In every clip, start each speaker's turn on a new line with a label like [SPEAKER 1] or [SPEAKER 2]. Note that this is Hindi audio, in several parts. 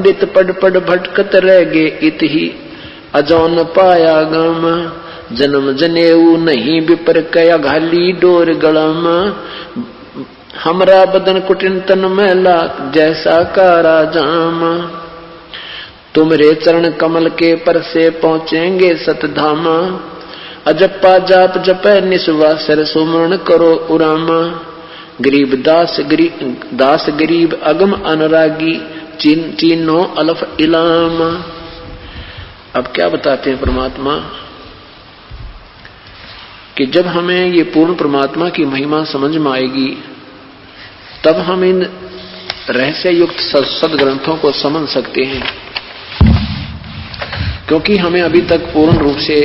[SPEAKER 1] दित पड़ पड़ भटकत रह गे इत ही अजौन पाया गम जन्म जनेऊ नहीं विपर कया घाली डोर गलम हमरा बदन कुटिन तन मैला जैसा कारा जाम तुमरे चरण कमल के पर से पहुंचेंगे सतधाम अजप्पा जाप जपै निस्वासर सुमरण करो उराम गरीब दास गरीब अगम अनुरागी चीनो अलफ इलाम। अब क्या बताते हैं परमात्मा कि जब हमें ये पूर्ण परमात्मा की महिमा समझ में आएगी तब हम इन रहस्य युक्त सदग्रंथों को समझ सकते हैं, क्योंकि हमें अभी तक पूर्ण रूप से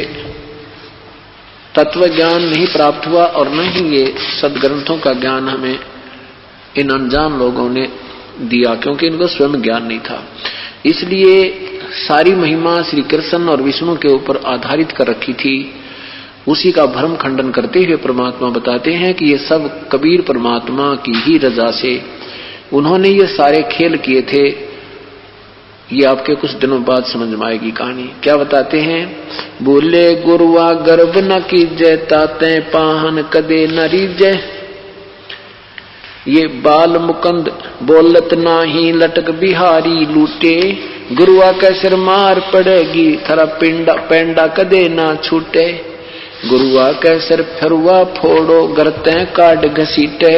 [SPEAKER 1] तत्व ज्ञान नहीं प्राप्त हुआ और न ही ये सदग्रंथों का ज्ञान हमें इन अनजान लोगों ने दिया, क्योंकि इनको स्वयं ज्ञान नहीं था। इसलिए सारी महिमा श्री कृष्ण और विष्णु के ऊपर आधारित कर रखी थी। उसी का भ्रम खंडन करते हुए परमात्मा बताते हैं कि ये सब कबीर परमात्मा की ही रजा से उन्होंने ये सारे खेल किए थे। ये आपके कुछ दिनों बाद समझ में आएगी कहानी। क्या बताते हैं? बोले गुरुआ गर्भ न कीजय ताते पाहन कदे न रीजय ये बाल मुकंद बोलत नाही लटक बिहारी लूटे गुरुआ का सिर मार पड़ेगी थरा पेंडा कदे ना छूटे गुरुआ का सिर फरुआ फोड़ो गरते काट घसीटे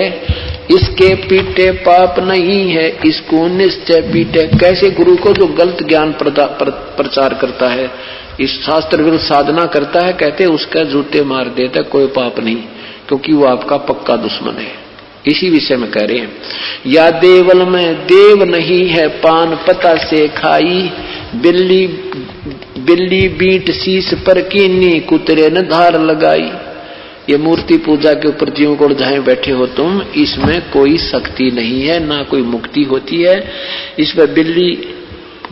[SPEAKER 1] इसके पीटे पाप नहीं है इसको निश्चय पीटे। कैसे गुरु को जो गलत ज्ञान प्रचार करता है, इस शास्त्र विरुद्ध साधना करता है, कहते उसका जूते मार देता कोई पाप नहीं, क्योंकि वो आपका पक्का दुश्मन है। इसी विषय में कह रहे हैं, या देवल में देव नहीं है पान पता से खाई बिल्ली बीट शीश पर कीनी कुतरे न धार लगाई। ये मूर्ति पूजा के ऊपर जीव को उलझाए बैठे हो तुम, इसमें कोई शक्ति नहीं है, ना कोई मुक्ति होती है। इस पर बिल्ली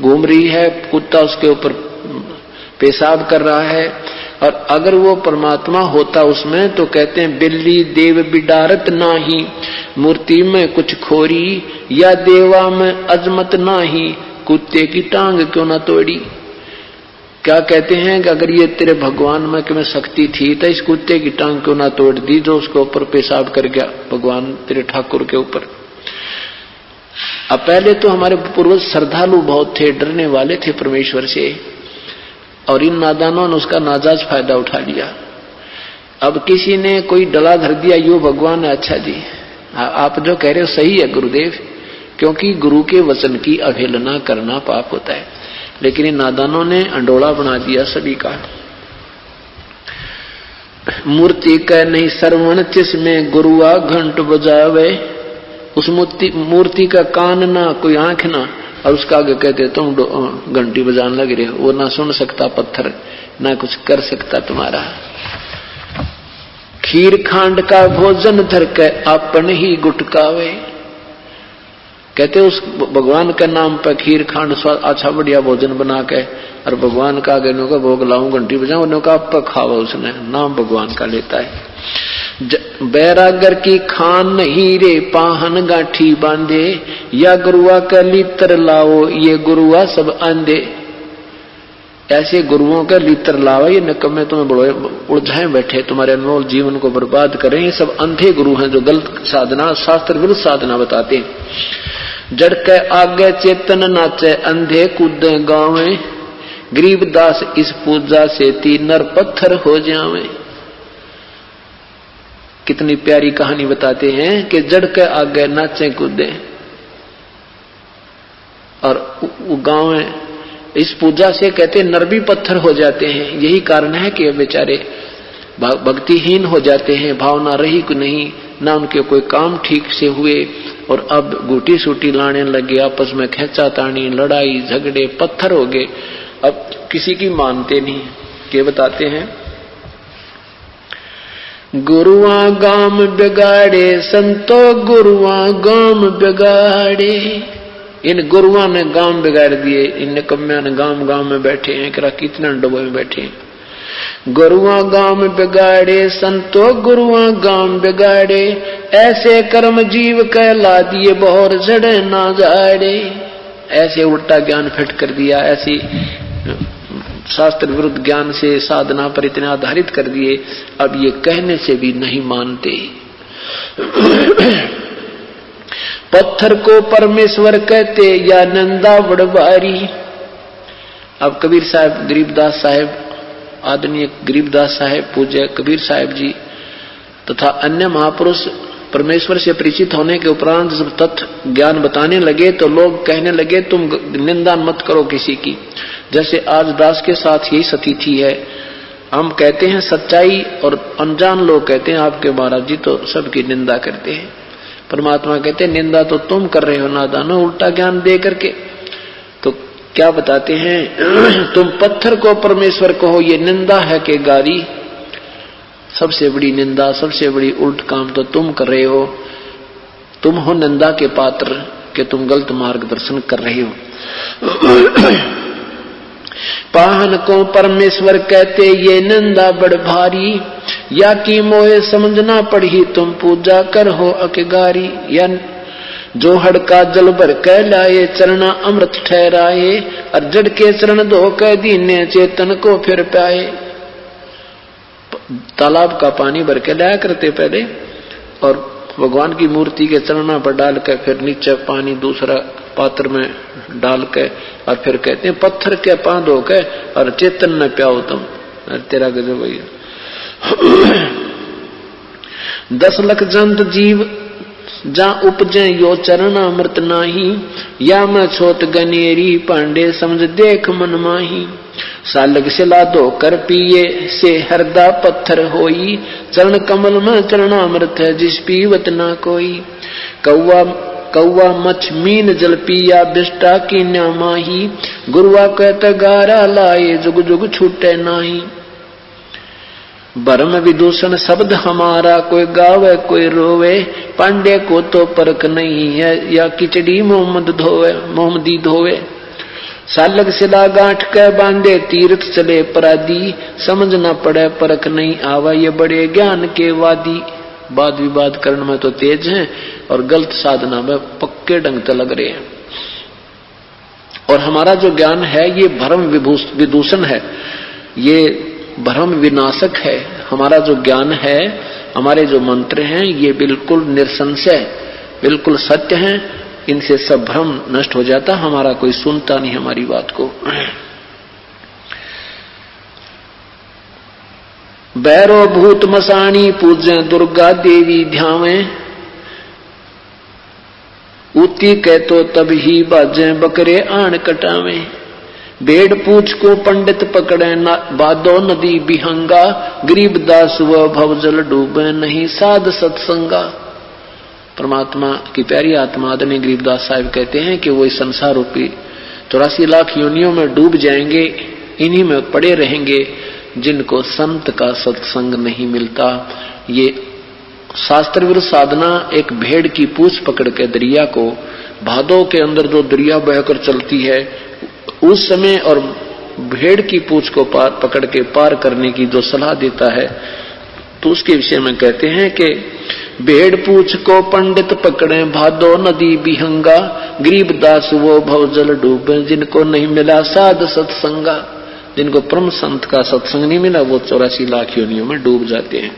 [SPEAKER 1] घूम रही है, कुत्ता उसके ऊपर पेशाब कर रहा है, और अगर वो परमात्मा होता उसमें तो कहते हैं बिल्ली देव बिडारत नाही मूर्ति में कुछ खोरी या देवा में अजमत नाही कुत्ते की टांग क्यों ना तोड़ी। क्या कहते हैं कि अगर ये तेरे भगवान में कि में शक्ति थी तो इस कुत्ते की टांग क्यों ना तोड़ दी जो उसके ऊपर पेशाब कर गया भगवान तेरे ठाकुर के ऊपर। अब पहले तो हमारे पूर्वज श्रद्धालु बहुत थे, डरने वाले थे परमेश्वर से, और इन नादानों ने उसका नाजायज फायदा उठा लिया। अब किसी ने कोई डला धर दिया, यो भगवान है, अच्छा जी आप जो कह रहे हो सही है गुरुदेव, क्योंकि गुरु के वचन की अवहेलना करना पाप होता है। लेकिन इन नादानों ने अंडोला बना दिया सभी का। मूर्ति कह नहीं श्रवण जिसमें गुरुआ घंट बजावे, उस मूर्ति का कान ना कोई आंख ना, और उसका आगे कहते तुम घंटी बजाने लग रहे हो, वो ना सुन सकता पत्थर ना कुछ कर सकता तुम्हारा। खीर खांड का भोजन धर के अपन ही गुटकावे, कहते उस भगवान के नाम पर खीर खांड अच्छा बढ़िया भोजन बना के और भगवान का आगे का भोग लाऊं घंटी बजाऊं, उन्होंने कहा खावा, उसने नाम भगवान का लेता है। बैरागर की खान नहीं रे पाहन गांठी बांधे या गुरुआ का लीतर लाओ ये गुरुआ सब आंधे। ऐसे गुरुओं का लीतर लाओ, ये निकम्मे तुम्हें बड़े उलझाए बैठे, तुम्हारे अनमोल जीवन को बर्बाद करें। ये सब अंधे गुरु हैं जो गलत साधना शास्त्र विरुद्ध साधना बताते हैं। जड़ के आगे चेतन नाचे अंधे कूदे गावे गरीबदास इस पूजा से तीन नर पत्थर हो जावे। कितनी प्यारी कहानी बताते हैं कि जड़ के आगे नाचे कूदे और गाँव इस पूजा से कहते नर भी पत्थर हो जाते हैं। यही कारण है कि बेचारे भक्तिहीन हो जाते हैं, भावना रही को नहीं, ना उनके कोई काम ठीक से हुए और अब गुटी सूटी लाने लगे, आपस में खेचातानी लड़ाई झगड़े पत्थर हो गए, अब किसी की मानते नहीं। के बताते हैं गुरुआ गाम बिगाड़े संतो गुरुआ गाम बिगाड़े। इन गुरुआ ने गांव बिगाड़ दिए, इन निकम्मिया ने गांव में बैठे हैं, कितने डब्बे में बैठे हैं। गुरुआ गांव बिगाड़े संतो गुरुआ गांव बिगाड़े ऐसे कर्म जीव कहला दिए बहुर जड़े ना जाड़े। ऐसे उल्टा ज्ञान फिट कर दिया, ऐसी शास्त्र विरुद्ध ज्ञान से साधना पर इतने आधारित कर दिए, अब ये कहने से भी नहीं मानते। पत्थर को परमेश्वर कहते या नंदा बड़बारी। अब कबीर साहब, गरीबदास साहब, आदरणीय गरीबदास साहब, पूज्य कबीर साहब जी तथा अन्य महापुरुष परमेश्वर से परिचित होने के उपरांत जब तत्व ज्ञान बताने लगे तो लोग कहने लगे तुम निंदा मत करो किसी की। जैसे आज दास के साथ यही स्थिति है, हम कहते हैं सच्चाई और अनजान लोग कहते हैं आपके महाराज जी तो सबकी निंदा करते हैं। परमात्मा कहते हैं निंदा तो तुम कर रहे हो नादानो, उल्टा ज्ञान दे करके। तो क्या बताते हैं, तुम पत्थर को परमेश्वर कहो, ये निंदा है कि गारी? सबसे बड़ी निंदा, सबसे बड़ी उल्ट काम तो तुम कर रहे हो। तुम हो निंदा के पात्र कि तुम गलत मार्गदर्शन कर रहे हो। पाहन को परमेश्वर कहते ये निंदा बड़ भारी, या की मोहे समझना पड़ी तुम पूजा कर हो अकेगारी। या जो हड़का जल भर कह लाए चरना अमृत ठहराए, और जड़ के चरण धो कह दीने चेतन को फिर पाए। तालाब का पानी भर के लाया करते पहले, और भगवान की मूर्ति के चरणों पर डाल कर फिर नीचे पानी दूसरा पात्र में डाल के, और फिर कहते हैं पत्थर के पां धो के और चेतन में प्याओ तुम। तेरा गजब भैया। 10 लाख जंत जीव जा उपजे यो चरण अमृत नाही, या मैं छोट गनेरी पांडे समझ देख मन माही। सालग सिला धो कर पिए से हरदा पत्थर होई, चरण कमल में चरणामृत है जिस पीवत ना कोई। कौवा मछ मीन जल पिया बिष्टा की न्यामाही, गुरुआ कहत गारा लाए जुग जुग छूटे नाही। भरम विदूषण शब्द हमारा कोई गावे कोई रोवे, पांडे को तो परख नहीं है या किचड़ी मोहम्मदी धोवे। सालग सिला गांठ के बांधे तीर्थ चले परादी, समझ न पड़े परख नहीं आवा ये बड़े ज्ञान के वादी। वाद विवाद करने में तो तेज हैं और गलत साधना में पक्के ढंग से लग रहे हैं। और हमारा जो ज्ञान है ये भ्रम विदूषण है, ये भ्रम विनाशक है। हमारा जो ज्ञान है, हमारे जो मंत्र हैं ये बिल्कुल निसंशय, बिल्कुल सत्य हैं। इनसे सब भ्रम नष्ट हो जाता, हमारा कोई सुनता नहीं हमारी बात को। बैरो भूत मसाणी पूजे दुर्गा देवी ध्यावे, उती कह तो तब ही बाजे बकरे आण कटावे। बेड़ पूछ को पंडित पकड़े बादो नदी बिहंगा, गरीबदास व भवजल डूबे नहीं साध सत्संगा। परमात्मा की प्यारी आत्मा आदरणीय गरीबदास साहब कहते हैं कि वो इस संसार रूपी 84 लाख योनियों में डूब जाएंगे, इन्हीं में पड़े रहेंगे जिनको संत का सत्संग नहीं मिलता। ये शास्त्र विरुद्ध साधना एक भेड़ की पूंछ पकड़ के दरिया को, भादों के अंदर जो दरिया बहकर चलती है उस समय, और भेड़ की पूंछ को पकड़ के पार करने की जो सलाह देता है, तो उसके विषय में कहते हैं कि भेड़ पूछ को पंडित पकड़े भादो नदी बिहंगा, गरीबदास वो भवजल डूबे जिनको नहीं मिला साध सत्संगा। जिनको परम संत का सत्संग नहीं मिला वो 84 लाख योनियों में डूब जाते हैं।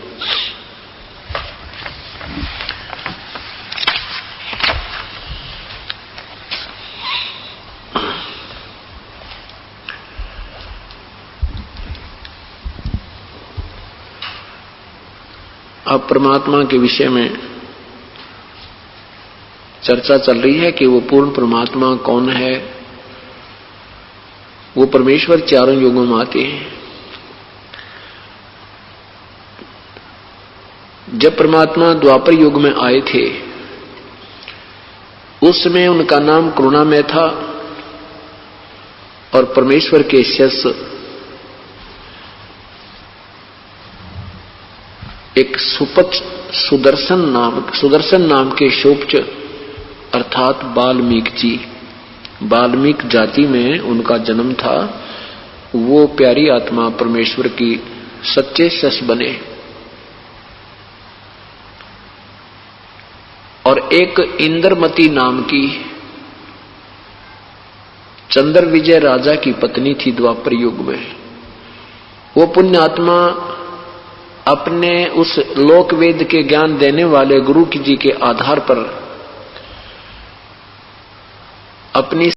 [SPEAKER 1] अब परमात्मा के विषय में चर्चा चल रही है कि वो पूर्ण परमात्मा कौन है। वो परमेश्वर चारों युगों में आते हैं। जब परमात्मा द्वापर युग में आए थे उस समय उनका नाम करुणामय था, और परमेश्वर के शिष्य एक सुदर्शन नाम के शोभच अर्थात वाल्मीकि जी, वाल्मीकि जाति में उनका जन्म था। वो प्यारी आत्मा परमेश्वर की सच्चे शिष्य बने, और एक इंद्रमती नाम की चंद्र विजय राजा की पत्नी थी द्वापर युग में। वो पुण्यात्मा अपने उस लोक वेद के ज्ञान देने वाले गुरु जी के आधार पर अपनी